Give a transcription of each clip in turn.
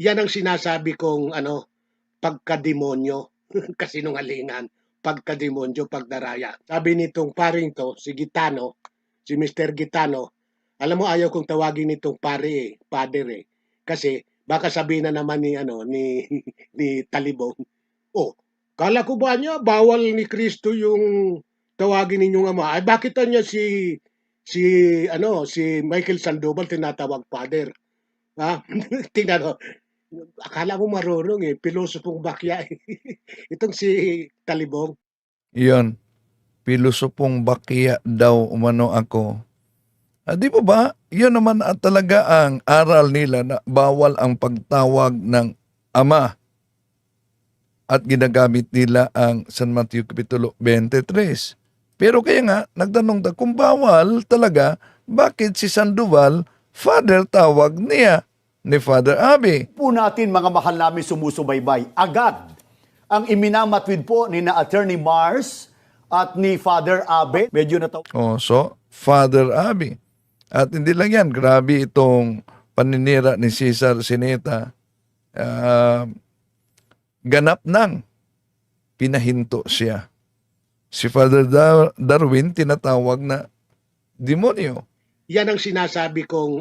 Yan ang sinasabi kong pagkademonyo, kasinungalingan, pagkademonyo, pagdaraya. Sabi nitong paring to, si Gitano, si Mr. Gitano, alam mo ayaw kong tawagin nitong pare eh, father eh. Kasi baka sabihin na naman ni ni Talibong, oh, kala ko ba niya bawal ni Kristo yung tawagin ninyong ama? Ay bakit niya si si Michael Sandoval tinatawag father? Ha? Tingnan mo, akala mo marunong eh, pilosopong bakya eh. Itong si Talibong. Iyon, pilosopong bakya daw umano ako. Di ba ba? Yun naman talaga ang aral nila na bawal ang pagtawag ng ama at ginagamit nila ang San Mateo Kapitulo 23. Pero kaya nga, nagtanong ta kung bawal talaga, bakit si Sandoval, father tawag niya ni Father Abi? Po natin mga mahal namin sumusubaybay. Agad ang iminamatwid po ni na Attorney Mars at ni Father Abe. Medyo nataw. So, Father Abi. At hindi lang yan, grabe itong paninira ni Cesar Sineta. Ganap nang pinahinto siya. Si Father Darwin tinatawag na demonyo. Yan ang sinasabi kong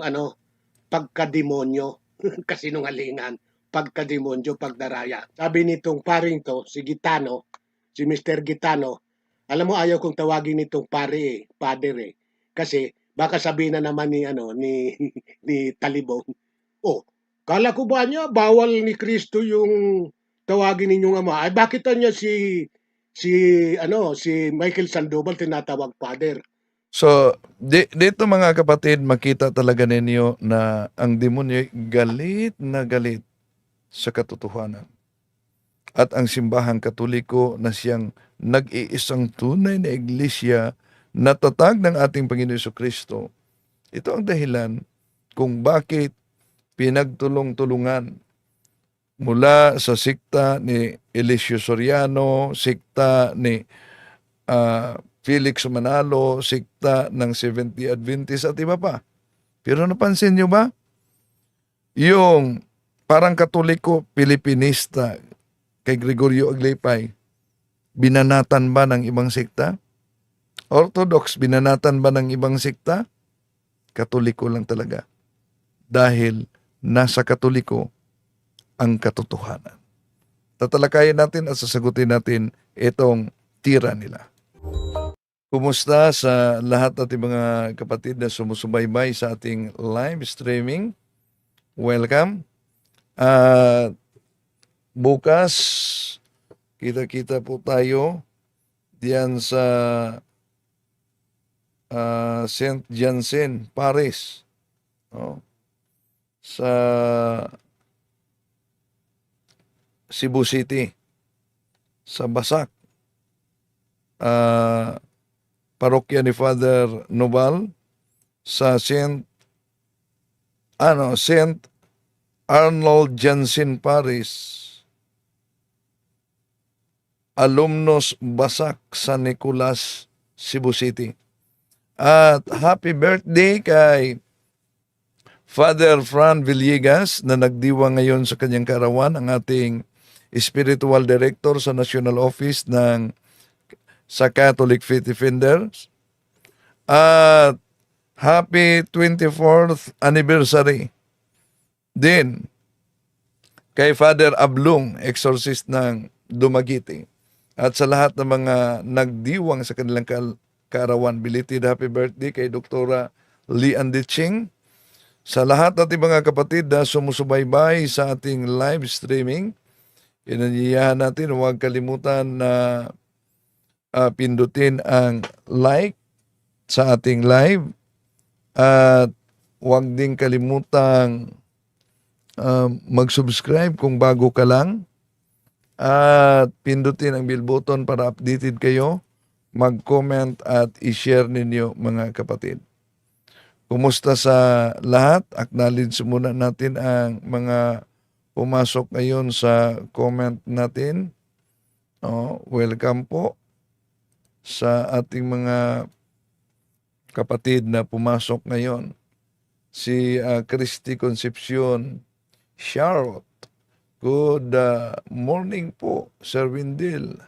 pagkademonyo, kasinungalingan, pagkademonyo, pagdaraya. Sabi nitong paring to, si Gitano, si Mr. Gitano, alam mo ayaw kong tawagin nitong pare eh, father eh. Kasi baka sabihin na naman ni ni Talibong, oh, kala ko ba niya bawal ni Kristo yung tawagin ninyong ama? Ay bakit niya si Michael Sandoval tinatawag father? So, dito mga kapatid, makita talaga ninyo na ang demonyo galit na galit sa katotohanan. At ang simbahang katoliko na siyang nag-iisang tunay na iglesia na tatag ng ating Panginoon Jesucristo. Ito ang dahilan kung bakit pinagtulong-tulungan mula sa sikta ni Eliseo Soriano, sikta ni Felix Manalo, sikta ng 70 Adventist at iba pa. Pero napansin nyo ba? Yung parang katoliko Pilipinista kay Gregorio Aglipay, binanatan ba ng ibang sikta? Orthodox, binanatan ba ng ibang sikta? Katoliko lang talaga. Dahil nasa katoliko ang katotohanan. Tatalakayin natin at sasagutin natin itong tira nila. Kumusta sa lahat ating mga kapatid na sumusubaybay sa ating live streaming? Welcome. Bukas, kita-kita po tayo diyan sa St. Jansen, Paris. Sa Cebu City. Sa Basak. Parokya ni Father Noval sa St. Arnold Jansen Paris, Alumnos Basak, San Nicolas, Cebu City. At happy birthday kay Father Fran Villegas na nagdiwa ngayon sa kanyang karawan, ang ating spiritual director sa National Office sa Catholic Faith Defenders. At happy 24th anniversary din kay Father Ablong, exorcist ng Dumaguete. At sa lahat ng mga nagdiwang sa kanilang kaarawan, belated happy birthday kay Dr. Lee Andiching. Sa lahat ating mga kapatid na sumusubaybay sa ating live streaming, inanyayahan natin, huwag kalimutan na pindutin ang like sa ating live at huwag din kalimutang mag-subscribe kung bago ka lang at pindutin ang bell button para updated kayo, mag-comment at i-share ninyo mga kapatid. Kumusta sa lahat? Acknowledge muna natin ang mga pumasok ngayon sa comment natin. Welcome po sa ating mga kapatid na pumasok ngayon. Si Christy Concepcion Charlotte, Good morning po, Sir Windel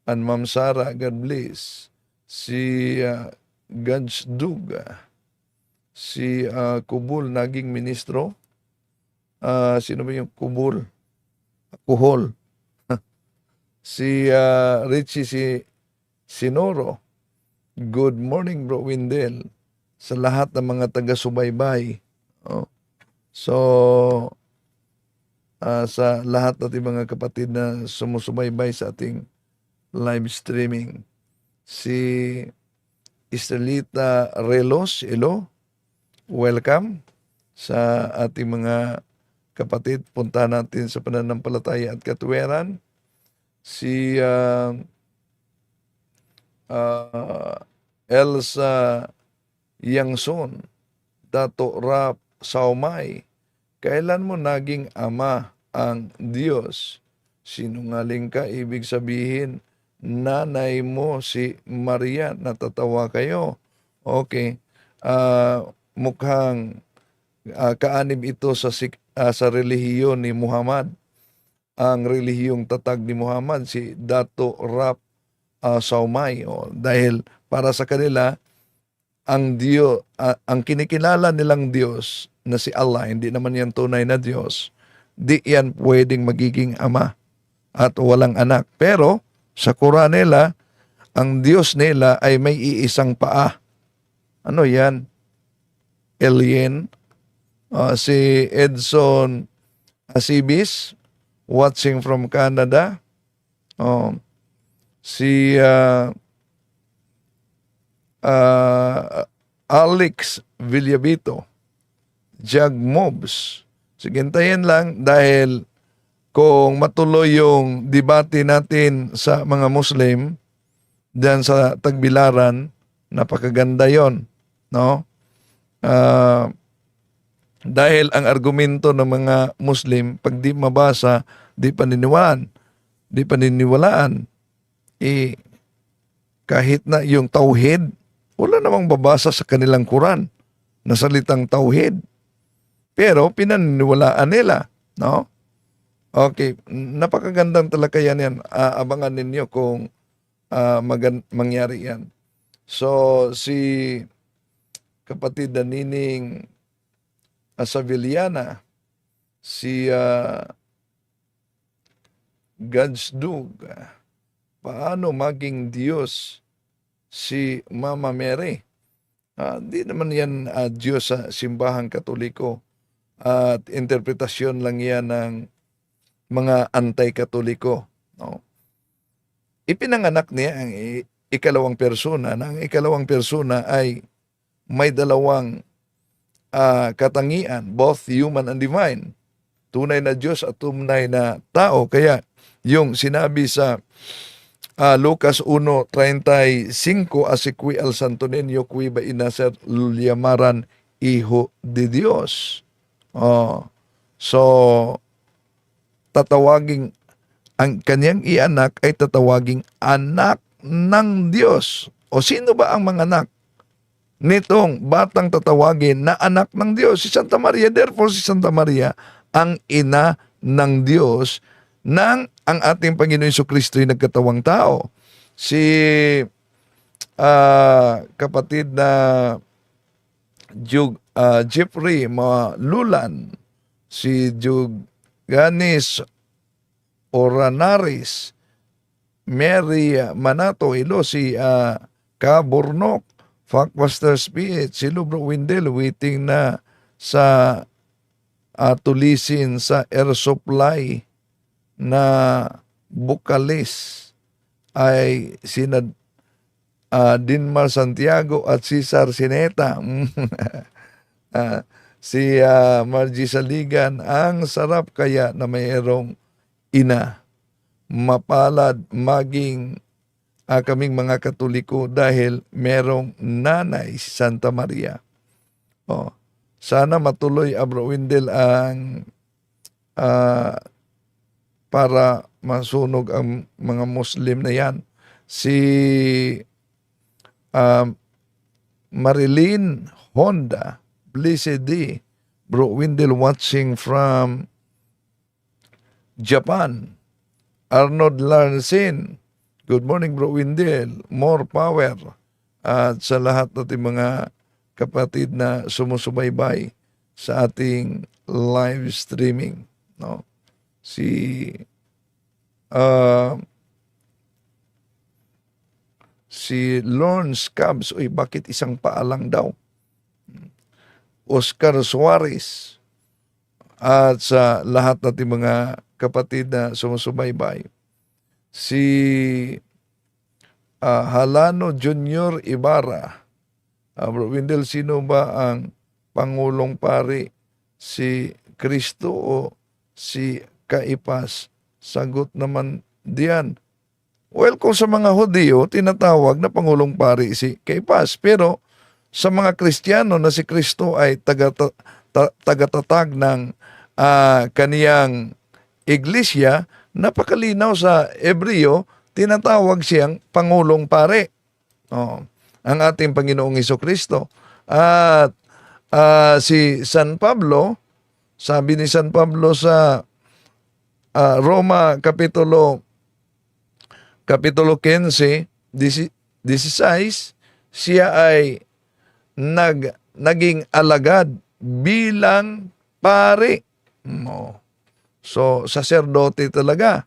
and Ma'am Sara, God bless. Si Gans Dug, si Kubul naging ministro. Sino ba yung Kubul? Kuhol. Si Richie si Sinoro. Good morning, Bro Windel. Sa lahat ng mga taga-subaybay. Oh. So, sa lahat nating mga kapatid na sumusubaybay sa ating live streaming. Si Estelita Relos, hello. Welcome sa ating mga kapatid. Punta natin sa pananampalataya at katuwiran. Si Elsa Yangson, Dato Rap Saumay, kailan mo naging ama ang Diyos? Sinungaling ka, ibig sabihin, nanay mo si Maria, natatawa kayo. Okay, mukhang kaanib ito sa relihiyon ni Muhammad. Ang relihiyong tatag ni Muhammad, si Dato Rap Saumay. Dahil para sa kanila, ang Diyos, ang kinikilala nilang Diyos na si Allah, hindi naman yan tunay na Diyos, di yan pwedeng magiging ama at walang anak. Pero sa Quran nila, ang Diyos nila ay may iisang paa. Ano yan? Alien. Si Edson Asibis, watching from Canada. Si Alex Villabito, Jag Mobs. Sige, hintayin lang dahil kung matuloy yung debate natin sa mga Muslim diyan sa Tagbilaran, napakaganda yon, no? Dahil ang argumento ng mga Muslim, pag di mabasa, di paniniwalaan, kahit na yung tauhid, wala namang babasa sa kanilang Quran na salitang tauhid. Pero pinaniniwalaan nila, no? Okay, napakagandang talakayan yan. Abangan ninyo kung mangyari yan. So, si kapatid na Nining Asaviliana, si Gadsdug, paano maging Diyos si Mama Mary? Di naman yan Diyos sa simbahang Katoliko. At interpretasyon lang yan ng mga anti-Katoliko. No? Ipinanganak niya ang ikalawang persona, na ang ikalawang persona ay may dalawang katangian, both human and divine. Tunay na Diyos at tunay na tao. Kaya yung sinabi sa Lucas 1:35, así que al Santo Niño que iba a nacer lo llamaran Hijo de Dios. So, tatawaging, ang kanyang ianak ay tatawaging anak ng Diyos. O sino ba ang mga anak nitong batang tatawagin na anak ng Diyos? Si Santa Maria. Therefore, si Santa Maria ang ina ng Diyos nang ang ating Panginoon Jesucristo ay nagkatawang tao. Si kapatid na Jeffrey Malulan, si Ganis Oranaris, Mary Manato, si Kaburnok, Fakmaster Spirit, si Lubro Windel, waiting na sa tulisin sa air supply na Bukalis ay sina Dinmar Santiago at Cesar Sineta. Si Margie Saligan, ang sarap kaya na mayroong ina. Mapalad maging kaming mga Katoliko dahil merong nanay si Santa Maria. Sana matuloy, Bro Windel, ang para masunog ang mga Muslim na yan. Si Marilyn Honda, Blessed D, Bro Windel, watching from Japan. Arnold Larsen, good morning bro Windel, more power. At sa lahat nating mga kapatid na sumusubaybay sa ating live streaming, no? Si Lawrence Cubs, uy, bakit isang paalang daw? Oscar Suarez, at sa lahat nating mga kapatid na sumusubaybay. Si Halano Junior Ibarra, Bro Windel, sino ba ang Pangulong Pari? Si Kristo o si Kaipas? Sagot naman diyan. Well, kung sa mga Hudyo, tinatawag na Pangulong Pari si Kaipas. Pero sa mga Kristiyano na si Kristo ay tagatatag ng kaniyang iglesia, napakalinaw sa Hebreo, tinatawag siyang Pangulong Pari. Ang ating Panginoong Hesukristo. At si San Pablo, sabi ni San Pablo sa Roma Kapitulo 15, 16, siya ay naging alagad bilang pari. So, saserdote talaga.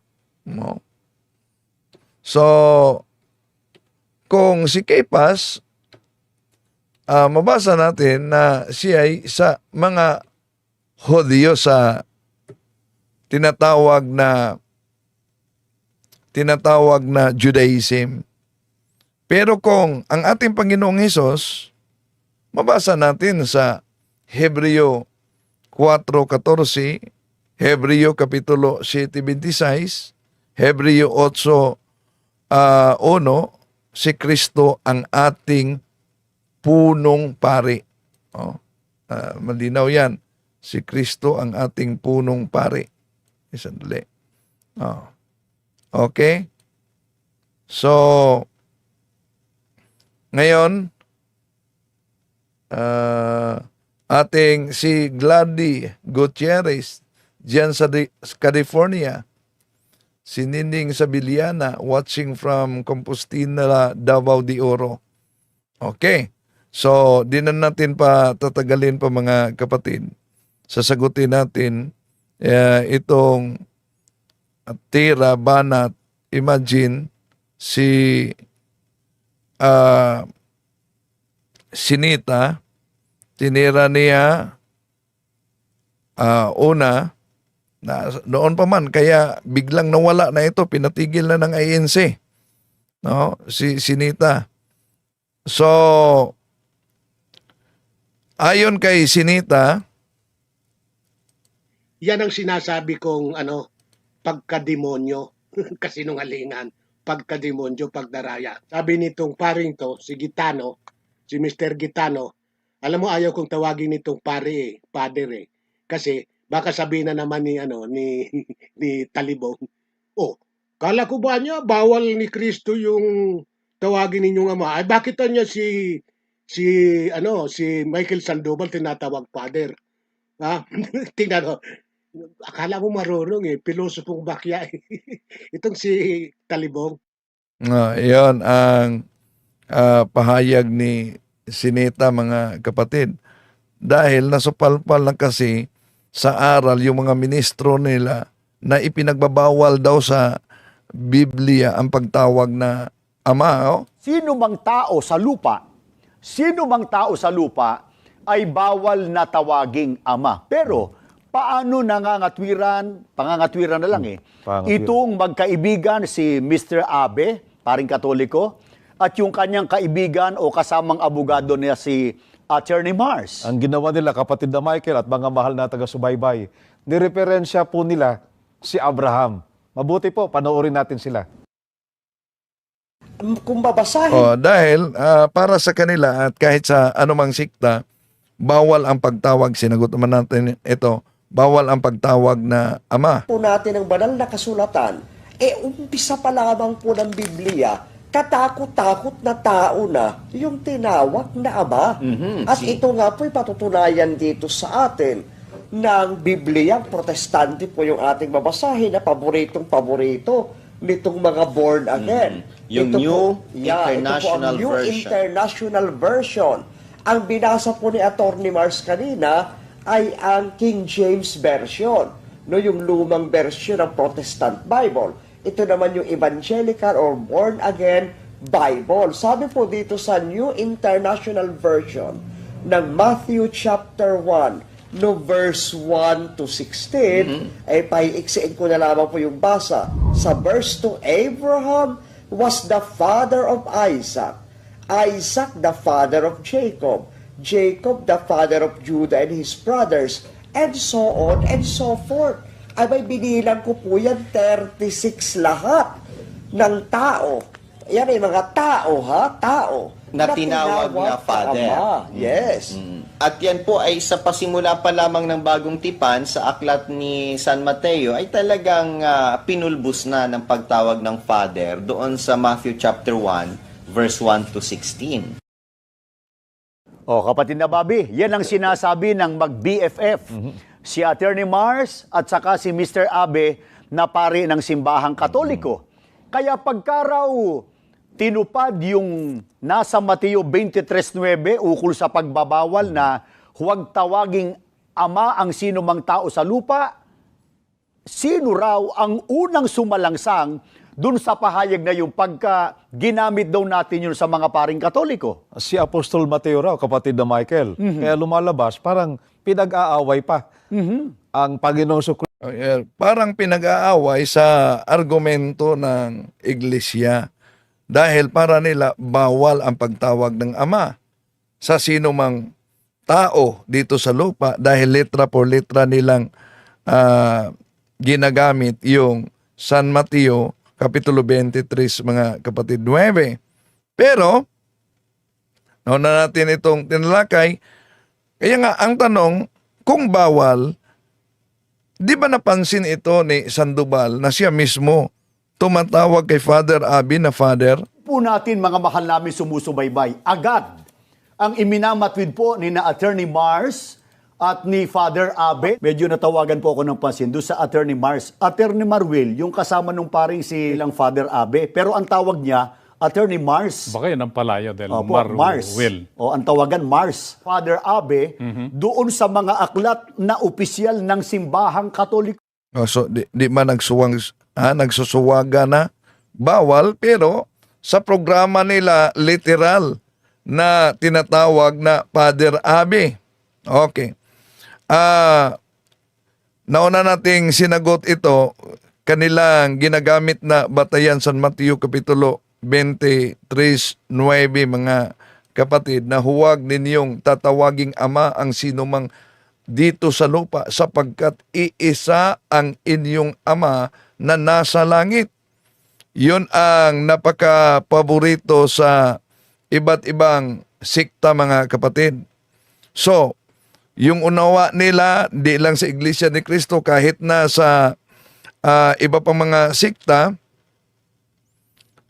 So, kung si Kaipas, mabasa natin na siya ay sa mga Hudyo sa tinatawag na Judaism. Pero kung ang ating Panginoong Hesus, mabasa natin sa Hebreo 4:14, Hebreo Kapitulo 7:26, Hebreo 8:1, si Kristo ang ating punong pari. Malinaw yan. Si Kristo ang ating punong pari. Sandali. Okay? So, ngayon, ating si Gladys Gutierrez diyan sa California, si Nining Sabiliana watching from Compostela, Davao de Oro. Okay. So, di na natin pa tatagalin pa mga kapatid. Sasagutin natin itong Tira Banat. Imagine si Sinita, tinira niya una na noon pa man, kaya biglang nawala na ito, pinatigil na ng INC, no? Si Sinita. So, ayon kay Sinita, Yan ang sinasabi kong pagkademonyo, kasinungalingan, pagkademonyo, pagdaraya. Sabi nitong paring to, si Gitano, si Mr. Gitano, alam mo ayaw kong tawagin nitong pare, father kasi baka sabihin na naman ni ni Talibong, kala ko ba niya bawal ni Kristo yung tawagin ninyong ama? Ay bakit niya si Michael Sandoval tinatawag father? Ha? Tingnan mo. Akala mo marunong pilosopong bakya itong si Talibong. Iyon ang pahayag ni Sinita, mga kapatid. Dahil nasupalpal na kasi sa aral yung mga ministro nila na ipinagbabawal daw sa Biblia ang pagtawag na ama. Sino mang tao sa lupa ay bawal na tawaging ama. Pero paano pangangatwiran na lang itong magkaibigan si Mr. Abe, paring Katoliko, at yung kanyang kaibigan o kasamang abogado niya si Attorney Mars. Ang ginawa nila, kapatid na Michael at mga mahal na taga-subaybay, nireferensya po nila si Abraham. Mabuti po, panoorin natin sila. Kung babasahin. Dahil para sa kanila at kahit sa anumang sikta, bawal ang pagtawag, sinagot naman natin ito, bawal ang pagtawag na ama. Po natin ang banal na kasulatan, umpisa pa lamang po ng Biblia, katakot-takot na tao na yung tinawag na ama. At ito nga po'y patutunayan dito sa atin ng Biblia. Protestante po yung ating babasahin na paboritong-paborito nitong mga born again. Yung Ito New ito po ang International New Version. International Version. Ang binasa po ni Atty. Mars kanina ay ang King James Version, no, yung lumang version ng Protestant Bible. Ito naman yung Evangelical or Born Again Bible. Sabi po dito sa New International Version ng Matthew chapter 1, no, verse 1 to 16, ay paiiksiin ko na lamang po yung basa. Sa verse 2, Abraham was the father of Isaac, Isaac the father of Jacob, Jacob the father of Judah and his brothers, and so on and so forth. Ay may binilang ko po yan, 36 lahat ng tao. Yan ay mga tao, ha? Tao. Na tinawag na Father. Ama. Yes. At yan po ay sa pasimula pa lamang ng bagong tipan sa aklat ni San Mateo ay talagang pinulbos na ng pagtawag ng Father doon sa Matthew chapter 1 verse 1 to 16. O, kapatid na Bobby, yan ang sinasabi ng mag-BFF. Si Atty. Mars at saka si Mr. Abe na pari ng simbahang Katoliko. Kaya pagka raw tinupad yung nasa Mateo 23:9 ukol sa pagbabawal na huwag tawaging ama ang sino mang tao sa lupa, sino raw ang unang sumalangsang dun sa pahayag na yung pagka ginamit daw natin yun sa mga paring Katoliko? Si Apostol Mateo raw, kapatid na Michael. Kaya lumalabas, parang pinag-aaway pa ang Panginoong Kristo. Parang pinag-aaway sa argumento ng iglesia dahil para nila bawal ang pagtawag ng ama sa sino mang tao dito sa lupa dahil letra por letra nilang ginagamit yung San Mateo Kapitulo 23, mga kapatid, 9. Pero, nauna natin itong tinalakay, kaya nga ang tanong, kung bawal, di ba napansin ito ni Sandoval na siya mismo tumatawag kay Father Abi na Father? Po natin, mga mahal namin sumusubaybay, agad ang iminamatwid po ni na Attorney Mars at ni Father Abe. Medyo natawagan po ako ng pansin doon sa Attorney Mars. Attorney Marwil, yung kasama nung paring si lang Father Abe. Pero ang tawag niya, Attorney Mars. Baka yan ang palaya del Opo, Mars. Will. O, ang tawagan Mars. Father Abe, doon sa mga aklat na opisyal ng simbahang Katoliko. So, di man nagsusuwaga na bawal, pero sa programa nila, literal na tinatawag na Father Abi. Okay. Nauna nating sinagot ito, kanilang ginagamit na batayan San Mateo Kapitulo 23:9, mga kapatid, na huwag ninyong tatawaging ama ang sinumang dito sa lupa sapagkat iisa ang inyong ama na nasa langit. Yun ang napaka-paborito sa iba't ibang sikta, mga kapatid. So, yung unawa nila, di lang sa Iglesia ni Cristo, kahit na sa iba pang mga sikta,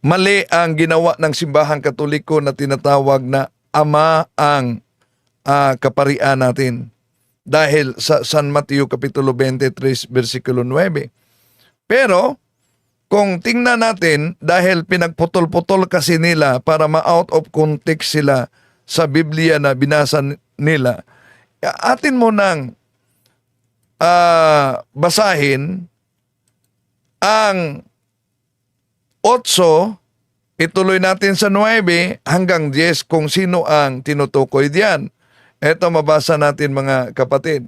mali ang ginawa ng simbahang Katoliko na tinatawag na ama ang kaparian natin. Dahil sa San Mateo Kapitulo 23, versikulo 9. Pero, kung tingnan natin, dahil pinagputol-putol kasi nila para ma-out of context sila sa Biblia na binasa nila, atin mo nang basahin ang 8, ituloy natin sa 9 hanggang 10 kung sino ang tinutukoy diyan. Ito mabasa natin, mga kapatid.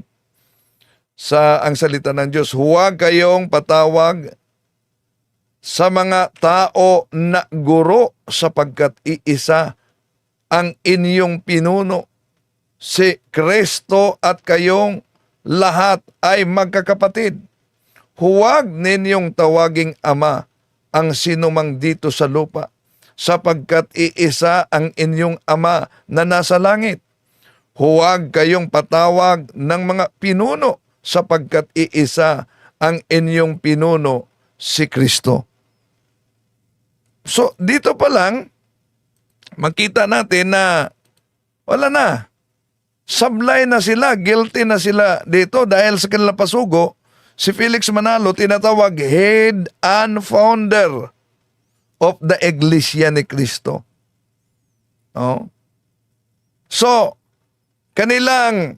Sa ang salita ng Diyos, huwag kayong patawag sa mga tao na guro sapagkat iisa ang inyong pinuno, si Kristo, at kayong lahat ay magkakapatid. Huwag ninyong tawaging ama ang sinumang dito sa lupa, sapagkat iisa ang inyong ama na nasa langit. Huwag kayong patawag ng mga pinuno, sapagkat iisa ang inyong pinuno, si Kristo. So, dito pa lang, makita natin na wala na. Sablay na sila, guilty na sila dito dahil sa kanilang pasugo. Si Felix Manalo tinatawag head and founder of the Iglesia ni Cristo. Oh. So, kanilang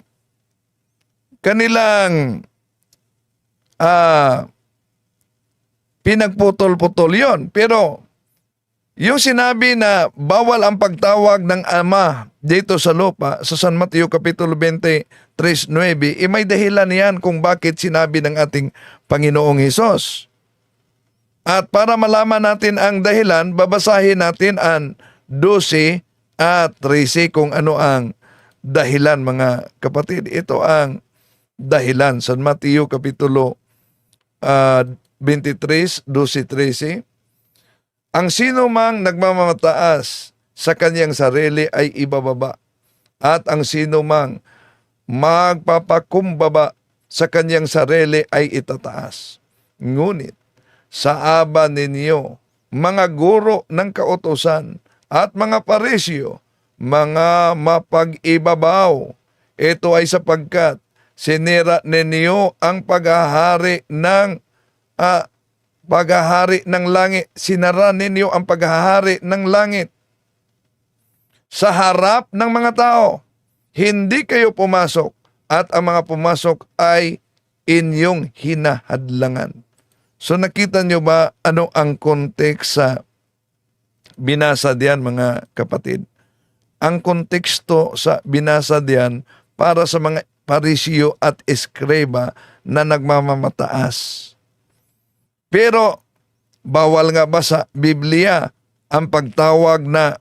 pinagputol-putol yon. Pero yung sinabi na bawal ang pagtawag ng Ama dito sa lupa, sa San Mateo Kapitulo 23:9, may dahilan yan kung bakit sinabi ng ating Panginoong Hesus. At para malaman natin ang dahilan, babasahin natin ang 12 at 13 kung ano ang dahilan, mga kapatid. Ito ang dahilan. San Mateo Kapitulo 23, 12, 13. Ang sino mang nagmamataas sa kanyang sarili ay ibababa, at ang sino mang magpapakumbaba sa kanyang sarili ay itataas. Ngunit sa aba ninyo, mga guro ng kautusan at mga parisyo, mga mapag-ibabaw, ito ay sapagkat sinira ninyo ang paghahari ng langit. Sinara ninyo ang paghahari ng langit sa harap ng mga tao. Hindi kayo pumasok, at ang mga pumasok ay inyong hinahadlangan. So nakita nyo ba ano ang konteks sa binasa diyan, mga kapatid? Ang konteksto sa binasa diyan para sa mga parisyo at eskreba na nagmamataas. Pero bawal nga ba sa Biblia ang pagtawag na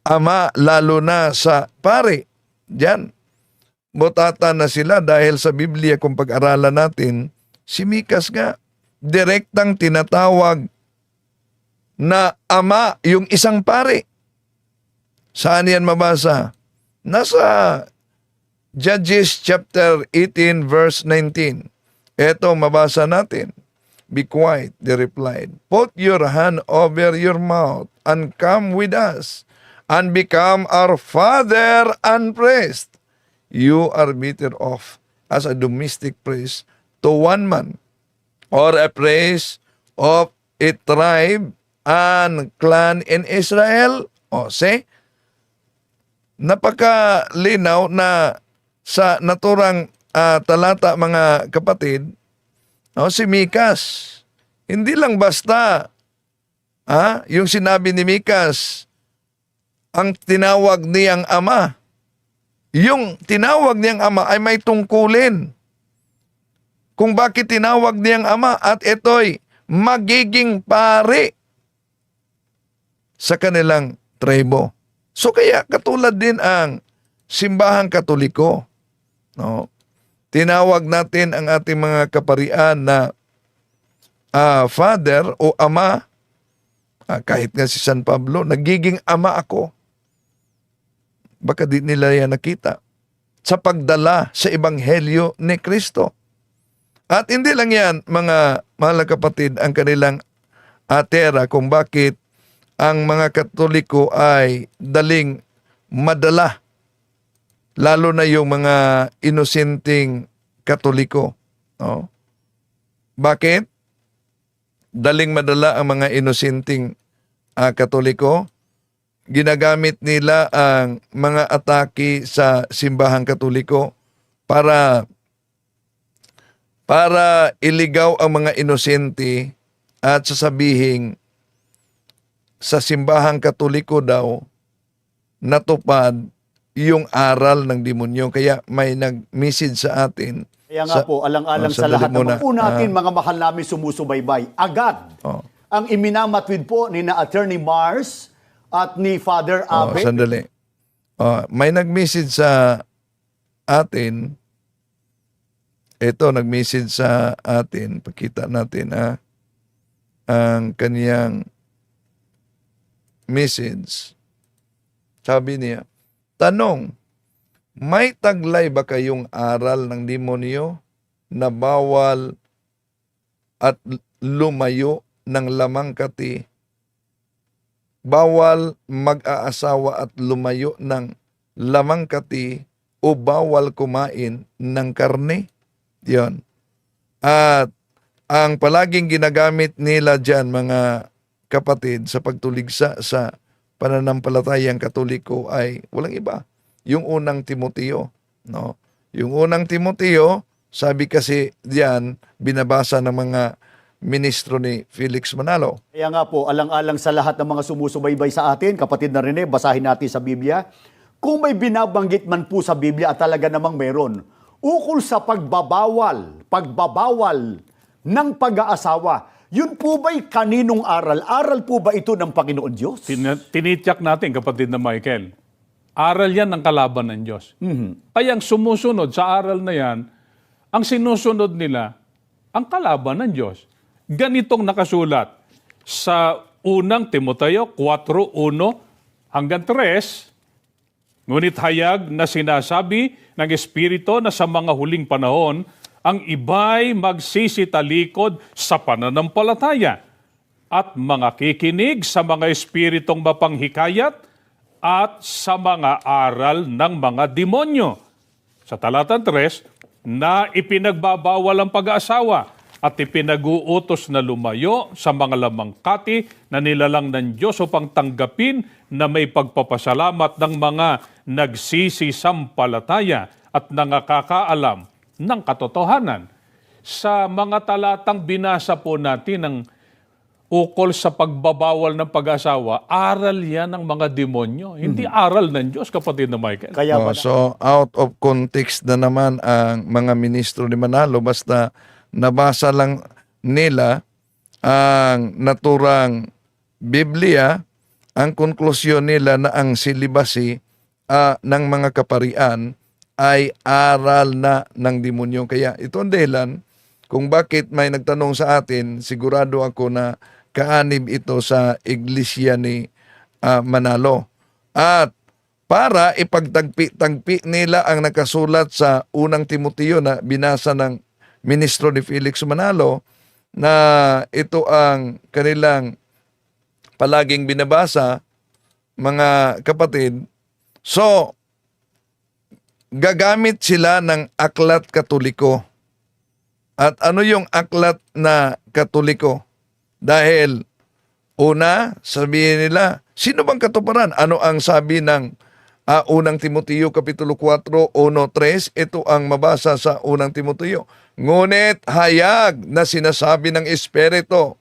Ama, lalo na sa pare? Diyan, butata na sila dahil sa Biblia, kung pag-aralan natin, si Mikas nga, direktang tinatawag na Ama yung isang pare. Saan yan mabasa? Nasa Judges chapter 18 verse 19. Ito mabasa natin. Be quiet, they replied. Put your hand over your mouth and come with us and become our father and priest. You are better off as a domestic priest to one man, or a priest of a tribe and clan in Israel. O, see? Napakalinaw na sa naturang talata, mga kapatid. Si Mikas, hindi lang basta yung sinabi ni Mikas, ang tinawag niyang Ama. Yung tinawag niyang Ama ay may tungkulin kung bakit tinawag niyang Ama, at ito'y magiging pare sa kanilang tribo. So kaya katulad din ang simbahang Katoliko, no? Tinawag natin ang ating mga kaparian na Father o Ama. Kahit nga si San Pablo, nagiging ama ako. Baka di nila yan nakita sa pagdala sa Ebanghelyo ni Kristo. At hindi lang yan, mga mahal na kapatid, ang kanilang atera kung bakit ang mga Katoliko ay daling madala, lalo na yung mga inosenteng Katoliko. No? Bakit? Daling madala ang mga inosenteng Katoliko. Ginagamit nila ang mga atake sa simbahang Katoliko para iligaw ang mga inosente at sasabihin sa simbahang Katoliko daw natupad yung aral ng demonyo. Kaya may nag-message sa atin. Kaya nga po, alang-alang sa lahat ng natin, mga mahal namin sumusubaybay, agad ang iminamatwid po ni na Attorney Mars at ni Father Abe. Sandali. May nag-message sa atin. Ito, nag-message sa atin. Pakita natin ang kaniyang message. Sabi niya, tanong, may taglay ba kayong aral ng demonyo na bawal at lumayo ng lamangkati? Bawal mag-aasawa at lumayo ng lamangkati o bawal kumain ng karne. Yon. At ang palaging ginagamit nila dyan, mga kapatid, sa pagtuligsa sa pananampalatayang Katoliko ay walang iba. Yung unang Timoteo. No? Yung unang Timoteo, sabi kasi diyan, binabasa ng mga ministro ni Felix Manalo. Kaya nga po, alang-alang sa lahat ng mga sumusubaybay sa atin, kapatid na Rene, basahin natin sa Biblia. Kung may binabanggit man po sa Biblia at talaga namang meron, ukol sa pagbabawal ng pag-aasawa, yun po ba'y kaninong aral? Aral po ba ito ng Panginoon Diyos? Tinityak natin, kapatid na Michael. Aral yan ng kalaban ng Diyos. Kaya ang sumusunod sa aral na yan, ang sinusunod nila, ang kalaban ng Diyos. Ganitong nakasulat sa unang Timoteo 4:1 hanggang 3, ngunit hayag na sinasabi ng Espiritu na sa mga huling panahon, ang iba'y magsisitalikod sa pananampalataya at mga kikinig sa mga espiritong mapanghikayat at sa mga aral ng mga demonyo. Sa talatan 3, na ipinagbabawal ang pag-aasawa at ipinag-uutos na lumayo sa mga lamangkati na nilalang ng Diyos upang tanggapin na may pagpapasalamat ng mga nagsisisampalataya at nangakakaalam ng katotohanan. Sa mga talatang binasa po natin ng ukol sa pagbabawal ng pag-asawa, aral yan ng mga demonyo. Hindi aral ng Diyos, kapatid na Michael. Kaya ba So, out of context na naman ang mga ministro ni Manalo, basta nabasa lang nila ang naturang Biblia, ang konklusyon nila na ang silibasi ng mga kaparian ay aral na ng demonyo. Kaya ito ang dahilan kung bakit may nagtanong sa atin, sigurado ako na kaanib ito sa iglesia ni Manalo. At para ipagtagpi-tagpi nila ang nakasulat sa unang Timoteo na binasa ng ministro ni Felix Manalo, na ito ang kanilang palaging binabasa, mga kapatid. So, gagamit sila ng aklat Katoliko. At ano yung aklat na Katoliko? Dahil una, sabihin nila, sino bang katuparan? Ano ang sabi ng unang Timoteo Kapitulo 4, 1-3? Ito ang mabasa sa unang Timoteo. Ngunit hayag na sinasabi ng Espiritu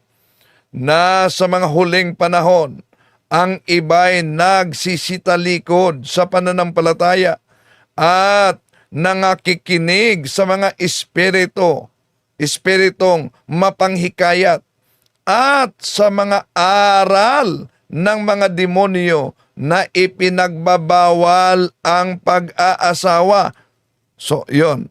na sa mga huling panahon, ang iba'y nagsisitalikod sa pananampalataya at nangakikinig sa mga espiritong mapanghikayat at sa mga aral ng mga demonyo na ipinagbabawal ang pag-aasawa. So, yon.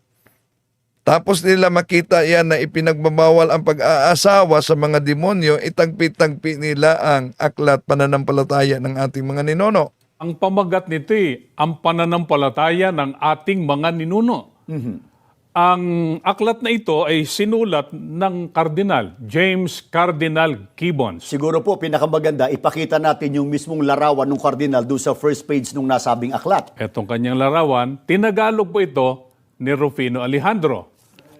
Tapos nila makita yan na ipinagbabawal ang pag-aasawa sa mga demonyo, itagpi-tagpi nila ang aklat pananampalataya ng ating mga ninuno. Ang pamagat nito ang pananampalataya ng ating mga ninuno. Ang aklat na ito ay sinulat ng Kardinal, James Cardinal Gibbons. siguro po pinakamaganda, ipakita natin yung mismong larawan ng Cardinal doon sa first page nung nasabing aklat. Etong kanyang larawan, tinagalog po ito ni Rufino Alejandro.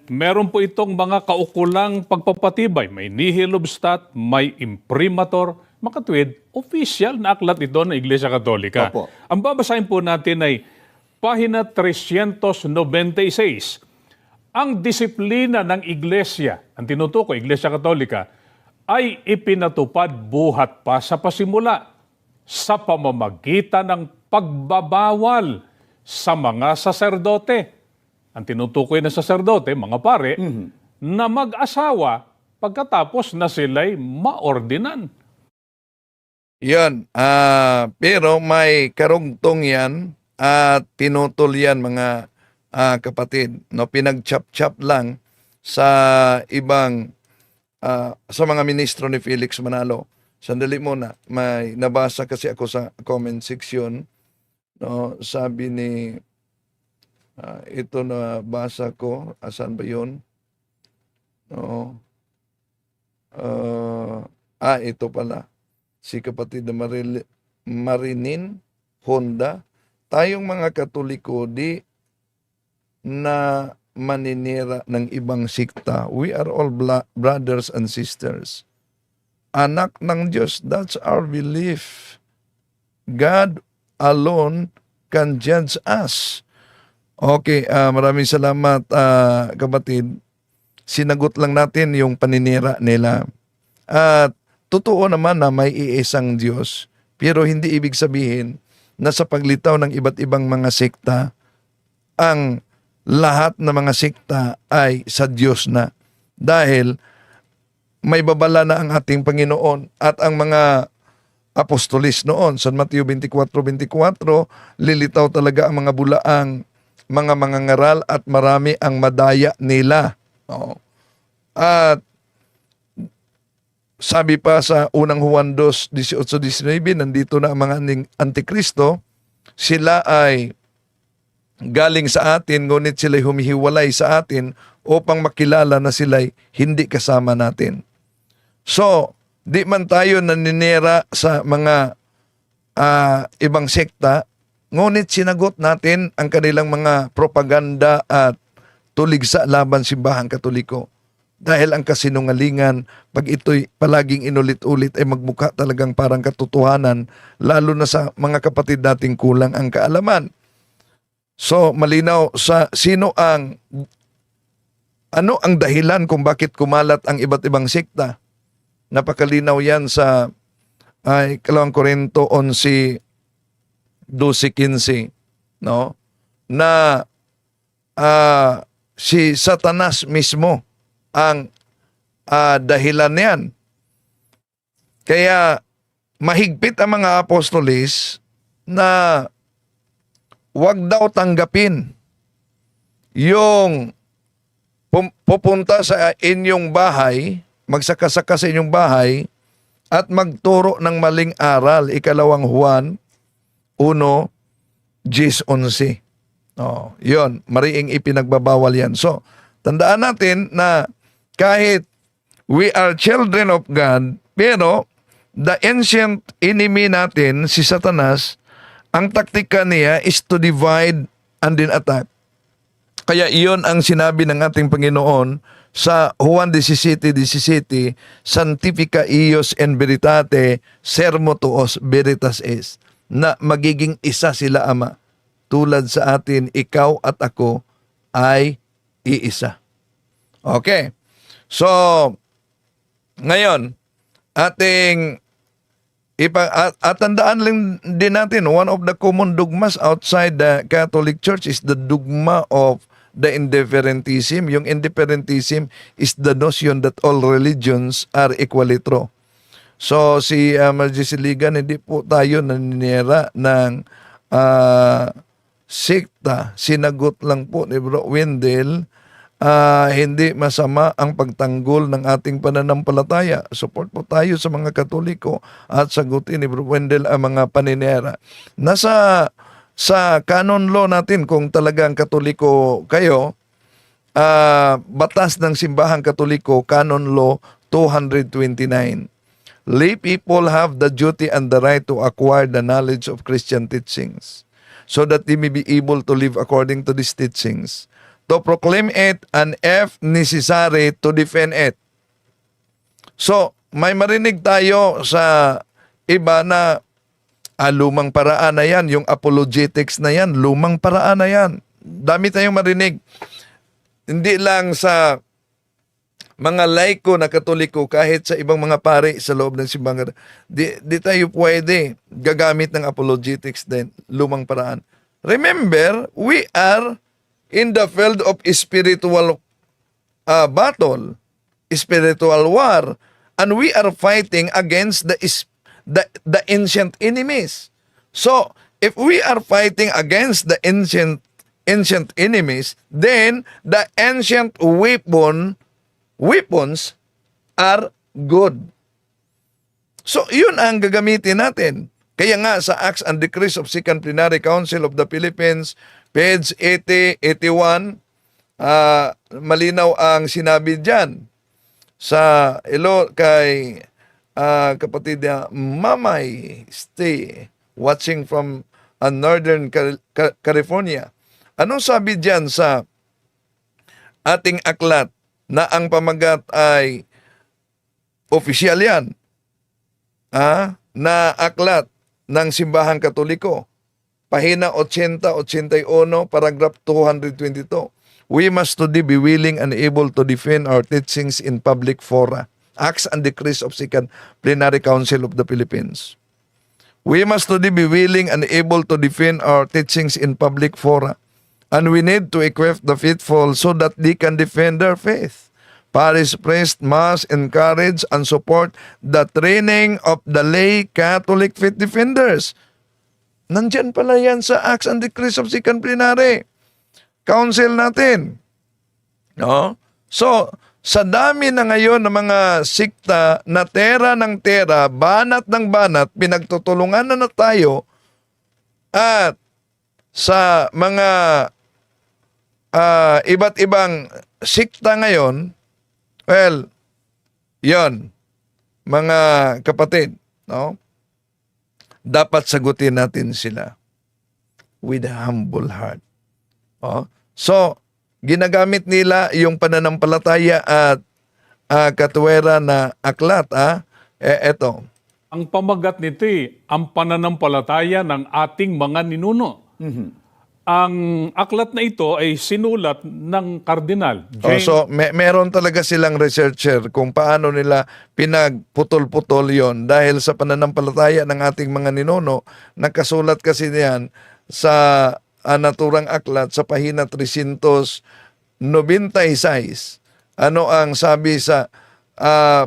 Meron po itong mga kaukulang pagpapatibay. May nihil obstat, may imprimatur, makatwid, official na aklat ito ng Iglesia Katolika. Opo. Ang babasahin po natin ay pahina 396. Ang disiplina ng Iglesia, ang tinutukoy, Iglesia Katolika, ay ipinatupad buhat pa sa pasimula sa pamamagitan ng pagbabawal sa mga saserdote. Ang tinutukoy na saserdote, mga pare, na mag-asawa pagkatapos na sila'y maordinan. Yan. Pero may karugtong yan at pinutol yan, mga kapatid. No, pinag-chop-chop lang sa ibang sa mga ministro ni Felix Manalo. Sandali muna, may nabasa kasi ako sa comment section. No, sabi ni ito na basa ko, asan ba yun? No. Ito pala. Si kapatid na Marinin Honda. Tayong mga Katoliko, di na maninira ng ibang sikta. We are all brothers and sisters. Anak ng Diyos, that's our belief. God alone can judge us. Okay, maraming salamat kapatid. Sinagot lang natin yung paninira nila. At totoo naman na may iisang Diyos, pero hindi ibig sabihin na sa paglitaw ng iba't ibang mga sekta, ang lahat ng mga sekta ay sa Diyos na. Dahil may babala na ang ating Panginoon at ang mga apostolis noon. San Mateo 24:24, lilitaw talaga ang mga bulaang, mga mangangaral at marami ang madaya nila. Oo. At sabi pa sa unang Juan 2:18-19, nandito na ang mga antikristo, sila ay galing sa atin, ngunit sila'y humihiwalay sa atin upang makilala na sila'y hindi kasama natin. So, di man tayo naninira sa mga ibang sekta, ngunit sinagot natin ang kanilang mga propaganda at tuligsa laban simbahang Katoliko. Dahil ang kasinungalingan, pag ito'y palaging inulit-ulit, ay magmukha talagang parang katotohanan, lalo na sa mga kapatid nating kulang ang kaalaman. So, malinaw sa ano ang dahilan kung bakit kumalat ang iba't ibang sekta. Napakalinaw yan sa 2 Korinto 11:12-15, no? Na si Satanas mismo ang dahilan niyan. Kaya mahigpit ang mga apostolis na wag daw tanggapin yung pupunta sa inyong bahay, magsakasaka sa inyong bahay at magturo ng maling aral. 2 Juan 1:10-11. Oh, yun, mariing ipinagbabawal yan. So, tandaan natin na kahit we are children of God, pero the ancient enemy natin, si Satanas, ang taktika niya is to divide and then attack. Kaya iyon ang sinabi ng ating Panginoon sa Juan 17:17, Sanctifica ios en veritate, sermo tuos veritas es, na magiging isa sila Ama. Tulad sa atin, ikaw at ako ay iisa. Okay. So, ngayon, ating at tandaan lang din natin, one of the common dogmas outside the Catholic Church is the dogma of the indifferentism. Yung indifferentism is the notion that all religions are equally true. So, si Margie Siligan, hindi po tayo naninira ng sekta. Sinagot lang po ni Bro Wendell, hindi masama ang pagtanggol ng ating pananampalataya. Support po tayo sa mga Katoliko at sagutin ni Bro Wendell ang mga paninera. Sa canon law natin, kung talagang Katoliko kayo, batas ng simbahang Katoliko, canon law 229. Lay people have the duty and the right to acquire the knowledge of Christian teachings so that they may be able to live according to these teachings, to proclaim it, and if necessary, to defend it. So, may marinig tayo sa iba na lumang paraan na yan, yung apologetics na yan, lumang paraan na yan. Dami tayong marinig. Hindi lang sa mga laiko na Katoliko, kahit sa ibang mga pare sa loob ng simbahan, di tayo pwede gagamit ng apologetics din, lumang paraan. Remember, we are in the field of spiritual battle, spiritual war, and we are fighting against the ancient enemies. So, if we are fighting against the ancient enemies, then the ancient weapons are good. So, yun ang gagamitin natin. Kaya nga sa Acts and Decrees of Second Plenary Council of the Philippines, page 80-81, malinaw ang sinabi dyan sa kay kapatid na Mamay stay watching from Northern California. Anong sabi dyan sa ating aklat na ang pamagat ay opisyal yan, na aklat ng Simbahang Katoliko. Pahina 80-81, paragraph 222. We must today be willing and able to defend our teachings in public fora. Acts and Decrees of Second Plenary Council of the Philippines. We must today be willing and able to defend our teachings in public fora. And we need to equip the faithful so that they can defend their faith. Parish priest must encourage and support the training of the lay Catholic faith defenders. Nandyan pala yan sa Acts and Decrees of Second Plenary Council natin. No? So, sa dami na ngayon ng mga sikta na tera ng tera, banat ng banat, pinagtutulungan na tayo at sa mga iba't ibang sikta ngayon, well, yon mga kapatid, no? Dapat sagutin natin sila with a humble heart. Oh. So, ginagamit nila yung pananampalataya at katwera na aklat. Eto. Ang pamagat nito ang pananampalataya ng ating mga ninuno. Ang aklat na ito ay sinulat ng Kardinal James. So, meron talaga silang researcher kung paano nila pinagputol-putol yon dahil sa pananampalataya ng ating mga ninuno. Nakasulat kasi niyan sa naturang aklat sa pahina 396. Ano ang sabi sa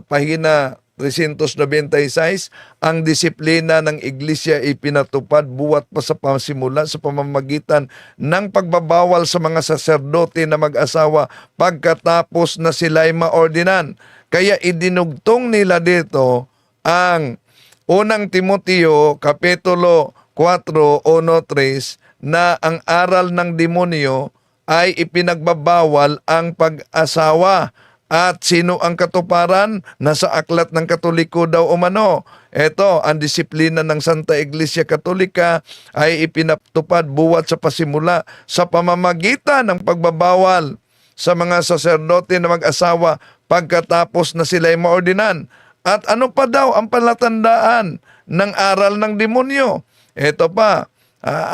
pahina 396? Ang disiplina ng iglesia ay pinatupad buwat pa sa pasimula sa pamamagitan ng pagbabawal sa mga saserdote na mag-asawa pagkatapos na sila'y maordinan. Kaya idinugtong nila dito ang unang Timoteo Kapitulo 4:1-3 na ang aral ng demonyo ay ipinagbabawal ang pag-asawa. At sino ang katuparan? Nasa aklat ng Katoliko daw umano. Ito, ang disiplina ng Santa Iglesia Katolika ay ipinatupad buwat sa pasimula sa pamamagitan ng pagbabawal sa mga saserdote na mag-asawa pagkatapos na sila'y maordinan. At ano pa daw ang palatandaan ng aral ng demonyo? Ito pa,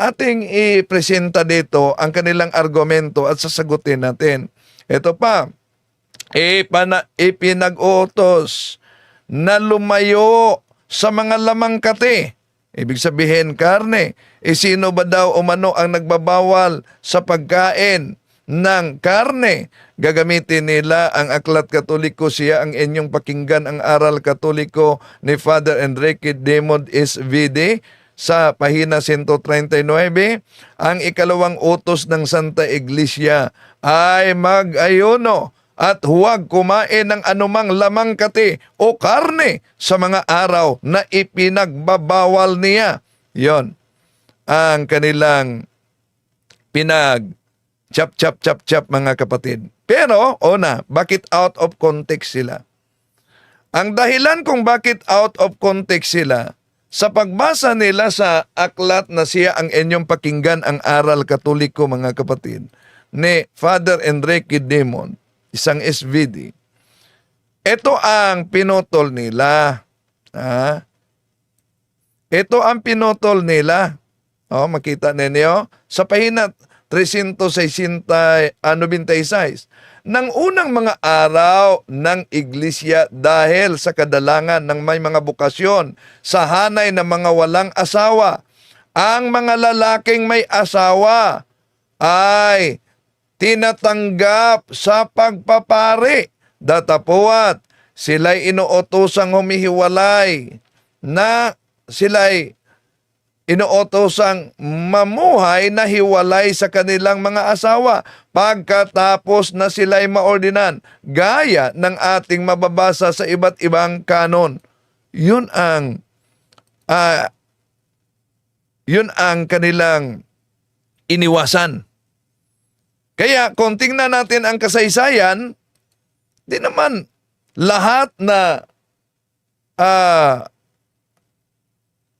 ating ipresenta dito ang kanilang argumento at sasagutin natin. Ito pa, ipinag-utos na lumayo sa mga lamangkati. Ibig sabihin, karne. Sino ba daw umano ang nagbabawal sa pagkain ng karne? Gagamitin nila ang Aklat Katoliko. Siya ang inyong pakinggan, ang Aral Katoliko ni Father Enrique Demod SVD sa pahina 139. Ang ikalawang utos ng Santa Iglesia ay mag-ayuno at huwag kumain ng anumang lamangkati o karne sa mga araw na ipinagbabawal niya. Yon ang kanilang chap mga kapatid. Pero, bakit out of context sila? Ang dahilan kung bakit out of context sila, sa pagbasa nila sa aklat na siya ang inyong pakinggan, ang Aral Katoliko, mga kapatid, ni Father Enrique Demon, isang SVD, ito ang pinutol nila. Ito ang pinutol nila. Makita ninyo sa pahina 396. Nang unang mga araw ng iglesia dahil sa kadalangan ng may mga bukasyon sa hanay ng mga walang asawa, ang mga lalaking may asawa ay tinatanggap sa pagpapari. Datapuat, sila'y inuutosang humihiwalay na sila'y inuutosang mamuhay na hiwalay sa kanilang mga asawa pagkatapos na sila'y maordinan, gaya ng ating mababasa sa iba't ibang kanon. Yun ang kanilang iniwasan. Kaya kung tingnan natin ang kasaysayan, di naman lahat na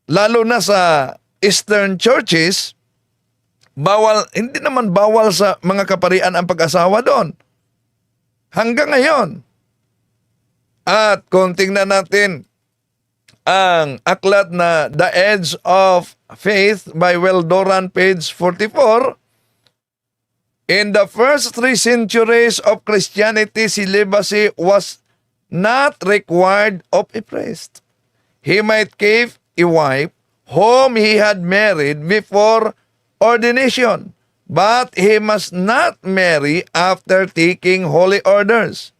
lalo na sa Eastern churches, hindi naman bawal sa mga kaparian ang pag-asawa doon. hanggang ngayon. At kung tingnan natin ang aklat na The Edge of Faith by Will Doran, page 44, in the first 3 centuries of Christianity, celibacy was not required of a priest. He might keep a wife whom he had married before ordination, but he must not marry after taking holy orders.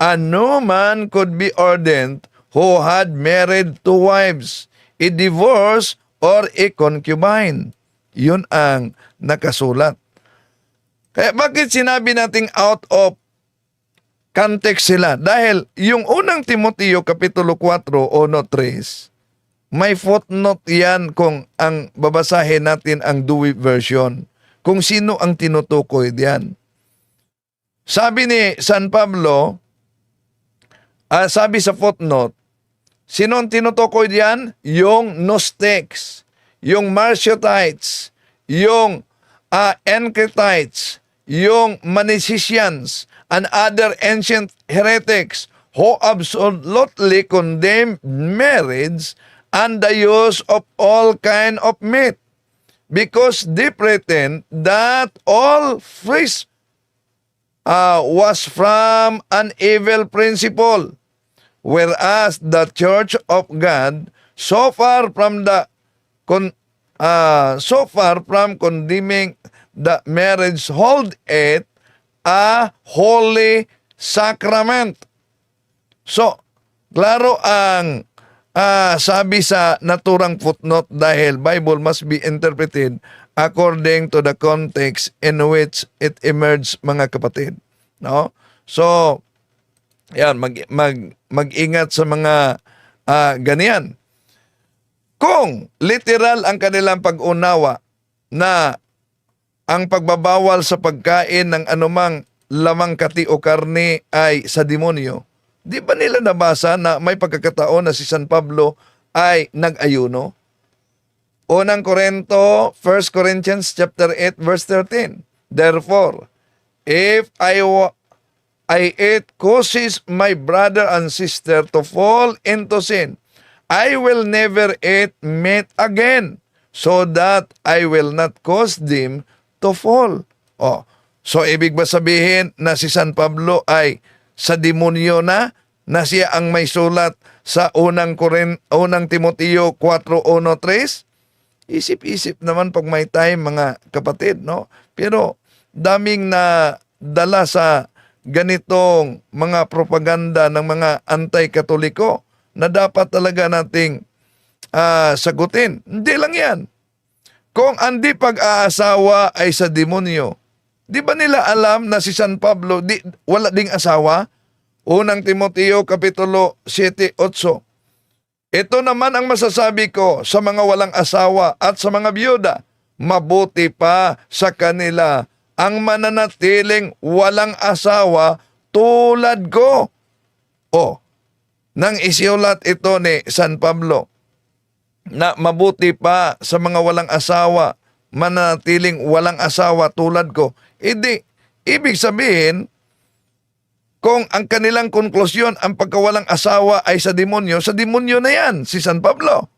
A no man could be ordained who had married 2 wives, a divorce, or a concubine. Yun ang nakasulat. Kaya bakit sinabi nating out of context sila? Dahil yung unang Timoteo Kapitulo 4, 1-3, may footnote yan kung ang babasahin natin ang Dewey version, kung sino ang tinutukoy diyan. Sabi ni San Pablo, sabi sa footnote, sino ang tinutukoy diyan? Yung Gnostics, yung Marcionites, yung Encratites, yung Manicicians, and other ancient heretics who absolutely condemn marriage and the use of all kind of meat, because they pretend that all fish was from an evil principle, whereas the Church of God, so far from condemning the marriage, hold it a holy sacrament. So, klaro ang sabi sa naturang footnote, dahil Bible must be interpreted according to the context in which it emerged, mga kapatid. No? So, yan, mag-ingat sa mga ganyan. Kung literal ang kanilang pag-unawa na ang pagbabawal sa pagkain ng anumang lamang kati o karne ay sa demonyo, di ba nila nabasa na may pagkakataon na si San Pablo ay nag-ayuno? Unang Korinto, 1 Corinthians chapter 8 verse 13. Therefore, if I eat causes my brother and sister to fall into sin, I will never eat meat again, so that I will not cause them to fall. So ibig ba sabihin na si San Pablo ay sa demonyo na siya ang may sulat sa unang Timoteo 4:1-3? Isip-isip naman pag may time, mga kapatid, no? Pero daming na dala sa ganitong mga propaganda ng mga anti-katoliko na dapat talaga nating sagutin. Hindi lang yan. Kung hindi pag-aasawa ay sa demonyo, di ba nila alam na si San Pablo wala ding asawa? Unang Timoteo Kapitulo 7:8. Ito naman ang masasabi ko sa mga walang asawa at sa mga biyuda, mabuti pa sa kanila ang mananatiling walang asawa tulad ko. Nang isiulat ito ni San Pablo, na mabuti pa sa mga walang asawa, mananatiling walang asawa tulad ko. Ibig sabihin, kung ang kanilang konklusyon, ang pagkawalang asawa ay sa demonyo na yan, si San Pablo.